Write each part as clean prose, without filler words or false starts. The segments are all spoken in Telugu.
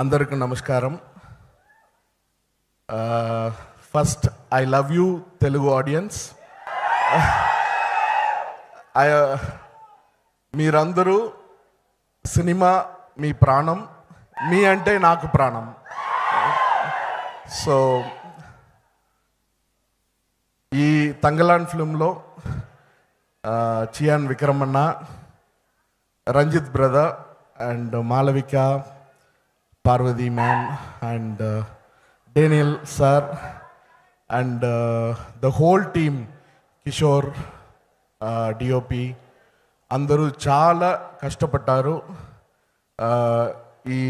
అందరికీ నమస్కారం. First I love you Telugu audience. మీరందరూ సినిమా మీ ప్రాణం, మీ అంటే నాకు ప్రాణం. సో ఈ తంగలాన్ ఫిల్మ్లో చియాన్ విక్రమన్న, Ranjith brother and Malavika, Parvathy ma'am and Daniel sir and the whole team, Kishore DOP అందరూ చాలా కష్టపడ్డారు. ఈ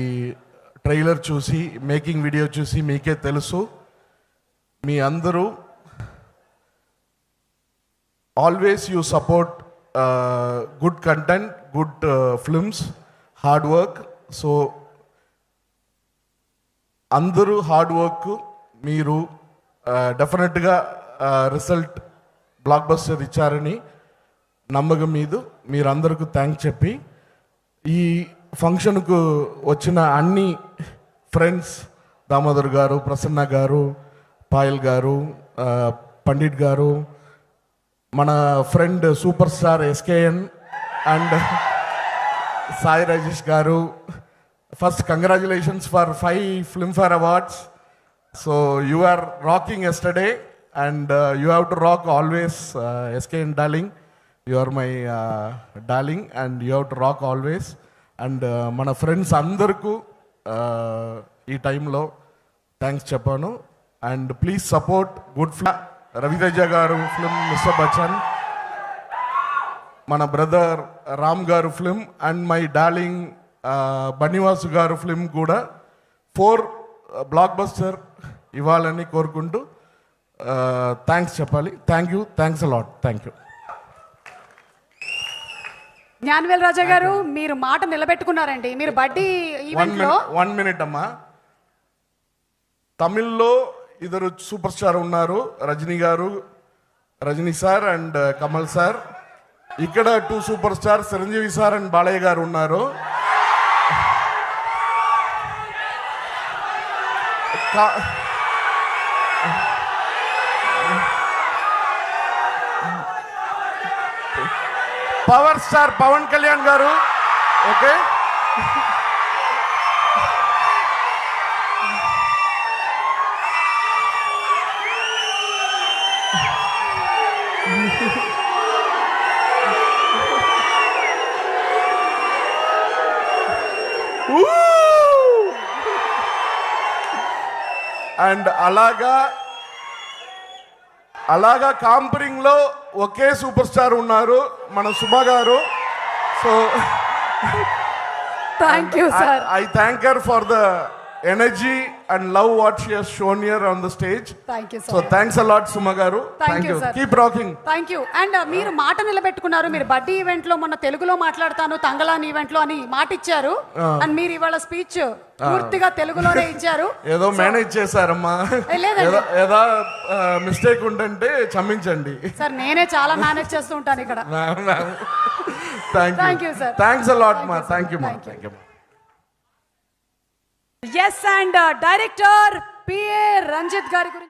ట్రైలర్ చూసి, మేకింగ్ వీడియో చూసి మీకే తెలుసు. మీ అందరూ always you support good content, good films, hard work. So అందరూ హార్డ్ వర్క్, మీరు డెఫినెట్గా రిజల్ట్ బ్లాక్ బస్టర్ ఇచ్చారని నమ్మకం మీద మీరందరికీ థ్యాంక్స్ చెప్పి, ఈ ఫంక్షన్కు వచ్చిన అన్ని ఫ్రెండ్స్, దామోదర్ గారు, ప్రసన్న గారు, పాయల్ గారు, పండిట్ గారు, మన friend super star SKN and Sai Rajesh గారు, first congratulations for 5 Filmfare Awards. So you are rocking yesterday and you have to rock always, SKN darling. You are my darling and you have to rock always. And మన ఫ్రెండ్స్ అందరికీ ఈ టైంలో థ్యాంక్స్ చెప్పాను. And please support good film, Ravi Teja garu film Mister Bachchan, మన brother Ram garu film and my darling Bunny Vasu garu film కూడా 4 బ్లాక్ బస్టర్ ఇవ్వాలని కోరుకుంటూ థ్యాంక్స్ చెప్పాలి. Thank you, thanks a lot, thank you. Gnanavel Raja గారు, మీరు మాట నిలబెట్టుకున్నారండి. మీరు బడ్డీ ఈవెంట్లో 1 minute అమ్మా. తమిళ్లో ఇద్దరు సూపర్ స్టార్ ఉన్నారు, Rajini sir and Kamal sir. ఇక్కడ 2 super star, Chiranjeevi sir and Balayya garu ఉన్నారు. పవర్ స్టార్ పవన్ కళ్యాణ్ గారు. ఓకే, అండ్ అలాగా కాంపరింగ్ లో ఒకే సూపర్ స్టార్ ఉన్నారు, మన సుమ గారు. So thank you sir. I thank her for the energy and love what she has shown here on the stage. Thank you so sir. Thanks a lot Suma గారు. Thank you. Keep rocking. Thank you. And మీరు మాట నిలబెట్టుకున్నారు. మీరు బడ్డీ ఈవెంట్ లో మొన్న తెలుగులో మాట్లాడతాను, తంగలాన్ ఈవెంట్ లో అని మాట ఇచ్చారు. అండ్ మీరు ఇవాళ స్పీచ్ పూర్తిగా తెలుగులోనే ఇచ్చారు. ఏదో మేనేజ్ చేశారమ్మా, ఏదో మిస్టేక్ ఉంటే క్షమించండి సార్. నేనే చాలా మేనేజ్ చేస్తూ ఉంటాను ఇక్కడ. Thank you sir. Thanks a lot మా. థ్యాంక్ యూ మా. Thank you. Yes, and director PA Ranjit గారి గురించి